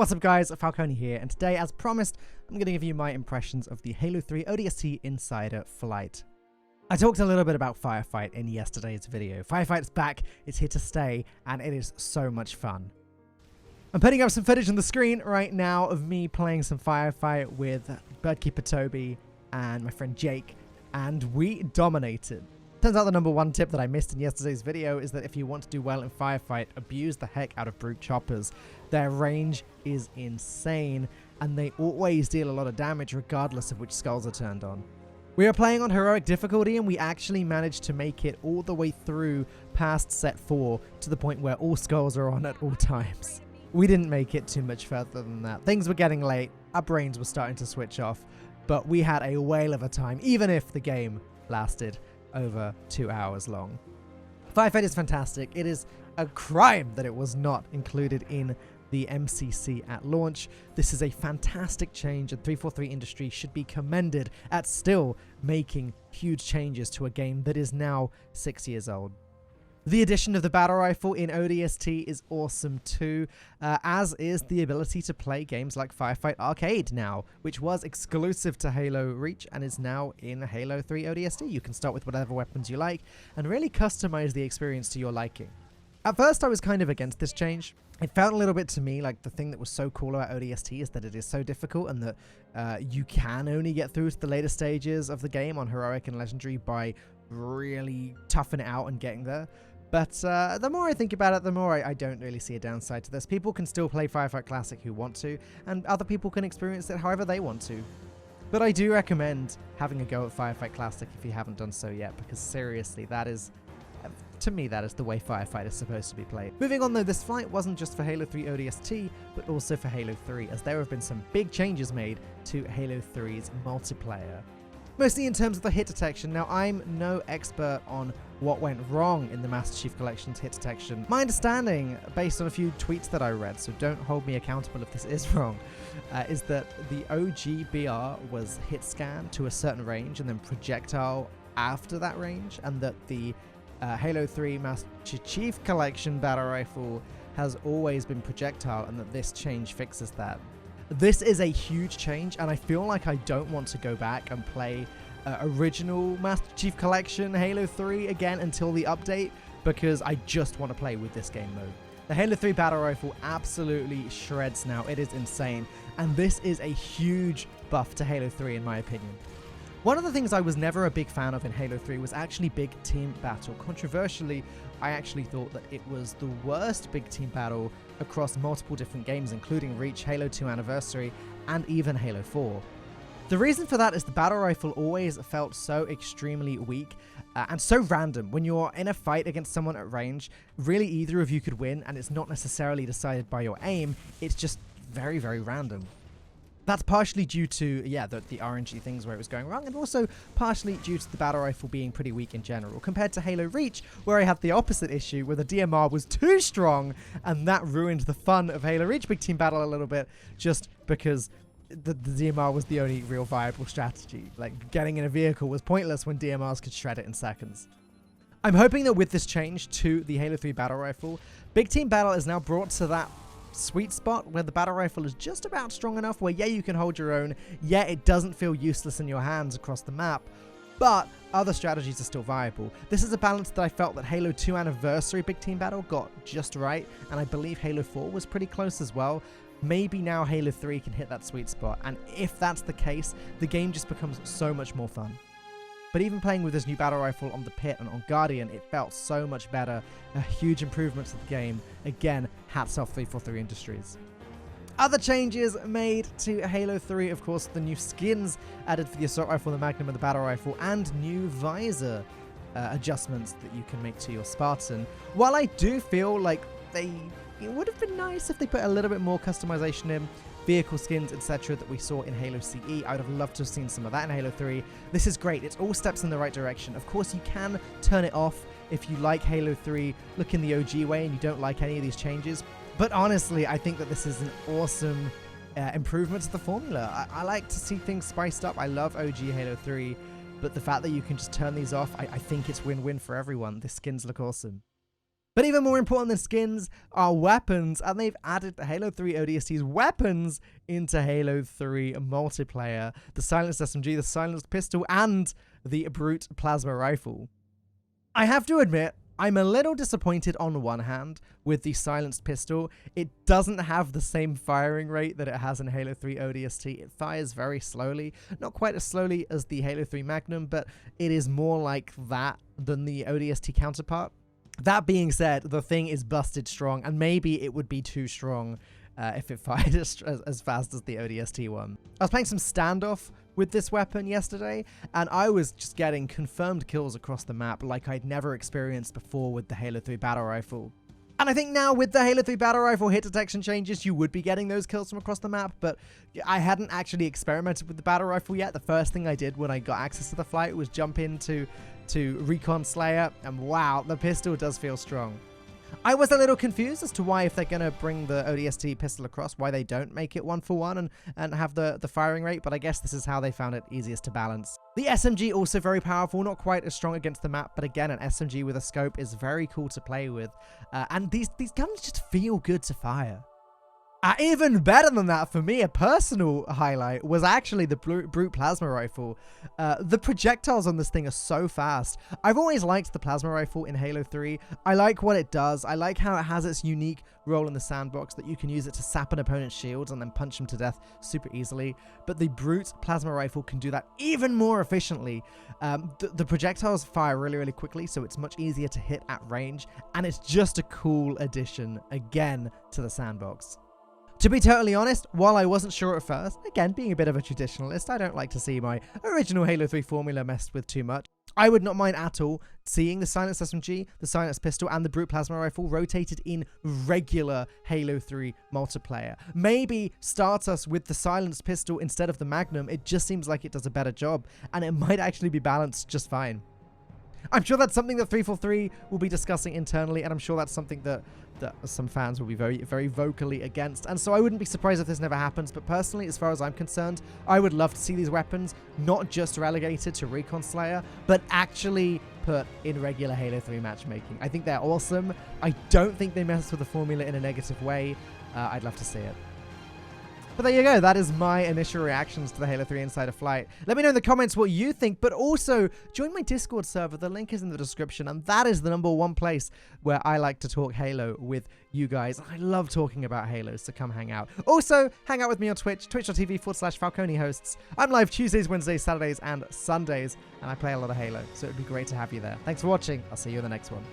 What's up guys, Falcone here, and today, as promised, I'm going to give you my impressions of the Halo 3 ODST Insider Flight. I talked a little bit about Firefight in yesterday's video. Firefight's back, it's here to stay, and it is so much fun. I'm putting up some footage on the screen right now of me playing some Firefight with Birdkeeper Toby and my friend Jake, and we dominated. Turns out the number one tip that I missed in yesterday's video is that if you want to do well in Firefight, abuse the heck out of brute choppers. Their range is insane, and they always deal a lot of damage regardless of which skulls are turned on. We are playing on heroic difficulty, and we actually managed to make it all the way through past set 4 to the point where all skulls are on at all times. We didn't make it too much further than that. Things were getting late, our brains were starting to switch off, but we had a whale of a time, even if the game lasted over 2 hours long. Firefight is fantastic. It is a crime that it was not included in the MCC at launch. This is a fantastic change, and 343 Industry should be commended at still making huge changes to a game that is now 6 years old. The addition of the battle rifle in ODST is awesome too, as is the ability to play games like Firefight Arcade now, which was exclusive to Halo Reach and is now in Halo 3 ODST. You can start with whatever weapons you like and really customize the experience to your liking. At first I was kind of against this change. It felt a little bit to me like the thing that was so cool about ODST is that it is so difficult, and that you can only get through to the later stages of the game on Heroic and Legendary by really toughing it out and getting there. But the more I think about it, the more I don't really see a downside to this. People can still play Firefight Classic who want to, and other people can experience it however they want to. But I do recommend having a go at Firefight Classic if you haven't done so yet, because seriously, that is, to me, that is the way Firefight is supposed to be played. Moving on though, this flight wasn't just for Halo 3 ODST, but also for Halo 3, as there have been some big changes made to Halo 3's multiplayer. Mostly in terms of the hit detection. Now, I'm no expert on what went wrong in the Master Chief Collection's hit detection. My understanding, based on a few tweets that I read, so don't hold me accountable if this is wrong, is that the OG BR was hit scan to a certain range and then projectile after that range, and that the Halo 3 Master Chief Collection battle rifle has always been projectile, and that this change fixes that. This is a huge change, and I feel like I don't want to go back and play original Master Chief Collection Halo 3 again until the update, because I just want to play with this game mode. The Halo 3 battle rifle absolutely shreds now. It is insane, and this is a huge buff to Halo 3 in my opinion. One of the things I was never a big fan of in Halo 3 was actually big team battle. Controversially, I actually thought that it was the worst big team battle across multiple different games, including Reach, Halo 2 Anniversary, and even Halo 4. The reason for that is the battle rifle always felt so extremely weak and so random. When you're in a fight against someone at range, really either of you could win, and it's not necessarily decided by your aim, it's just very, very random. That's partially due to, the RNG things where it was going wrong, and also partially due to the battle rifle being pretty weak in general, compared to Halo Reach, where I had the opposite issue, where the DMR was too strong, and that ruined the fun of Halo Reach big team battle a little bit, just because the DMR was the only real viable strategy. Like, getting in a vehicle was pointless when DMRs could shred it in seconds. I'm hoping that with this change to the Halo 3 battle rifle, big team battle is now brought to that sweet spot where the battle rifle is just about strong enough where, yeah, you can hold your own, yeah, it doesn't feel useless in your hands across the map, but other strategies are still viable. This is a balance that I felt that Halo 2 Anniversary big team battle got just right, and I believe Halo 4 was pretty close as well. Maybe now Halo 3 can hit that sweet spot, and if that's the case, the game just becomes so much more fun. But even playing with this new battle rifle on the Pit and on Guardian, it felt so much better. A huge improvement to the game. Again, hats off 343 Industries. Other changes made to Halo 3, of course, the new skins added for the Assault Rifle, the Magnum, and the Battle Rifle, and new visor adjustments that you can make to your Spartan. While I do feel like it would have been nice if they put a little bit more customization in, vehicle skins, etc. that we saw in Halo CE. I would have loved to have seen some of that in Halo 3. This is great. It's all steps in the right direction. Of course, you can turn it off if you like Halo 3, look in the OG way, and you don't like any of these changes. But honestly, I think that this is an awesome improvement to the formula. I like to see things spiced up. I love OG Halo 3, but the fact that you can just turn these off, I think it's win-win for everyone. The skins look awesome. But even more important than skins are weapons, and they've added the Halo 3 ODST's weapons into Halo 3 multiplayer. The silenced SMG, the silenced pistol, and the brute plasma rifle. I have to admit, I'm a little disappointed on one hand with the silenced pistol. It doesn't have the same firing rate that it has in Halo 3 ODST. It fires very slowly, not quite as slowly as the Halo 3 Magnum, but it is more like that than the ODST counterpart. That being said, the thing is busted strong, and maybe it would be too strong if it fired as fast as the ODST one. I was playing some standoff with this weapon yesterday, and I was just getting confirmed kills across the map like I'd never experienced before with the Halo 3 battle rifle. And I think now with the Halo 3 battle rifle hit detection changes, you would be getting those kills from across the map, but I hadn't actually experimented with the battle rifle yet. The first thing I did when I got access to the flight was jump into Recon Slayer, and wow, the pistol does feel strong. I was a little confused as to why, if they're going to bring the ODST pistol across, why they don't make it 1-for-1 and have the firing rate, but I guess this is how they found it easiest to balance. The SMG also very powerful, not quite as strong against the map, but again, an SMG with a scope is very cool to play with, and these guns just feel good to fire. Even better than that, for me, a personal highlight was actually the brute plasma rifle. The projectiles on this thing are so fast. I've always liked the plasma rifle in Halo 3. I like what it does. I like how it has its unique role in the sandbox, that you can use it to sap an opponent's shields and then punch them to death super easily. But the brute plasma rifle can do that even more efficiently. The projectiles fire really, really quickly, so it's much easier to hit at range. And it's just a cool addition, again, to the sandbox. To be totally honest, while I wasn't sure at first, again, being a bit of a traditionalist, I don't like to see my original Halo 3 formula messed with too much. I would not mind at all seeing the silenced SMG, the silenced pistol, and the brute plasma rifle rotated in regular Halo 3 multiplayer. Maybe start us with the silenced pistol instead of the Magnum. It just seems like it does a better job, and it might actually be balanced just fine. I'm sure that's something that 343 will be discussing internally, and I'm sure that's something that some fans will be very, very vocally against. And so I wouldn't be surprised if this never happens. But personally, as far as I'm concerned, I would love to see these weapons not just relegated to Recon Slayer, but actually put in regular Halo 3 matchmaking. I think they're awesome. I don't think they mess with the formula in a negative way. I'd love to see it. But there you go, that is my initial reactions to the Halo 3 Insider Flight. Let me know in the comments what you think, but also join my Discord server. The link is in the description, and that is the #1 place where I like to talk Halo with you guys. I love talking about Halo, so come hang out. Also, hang out with me on Twitch, twitch.tv/Falcone hosts. I'm live Tuesdays, Wednesdays, Saturdays, and Sundays, and I play a lot of Halo, so it would be great to have you there. Thanks for watching. I'll see you in the next one.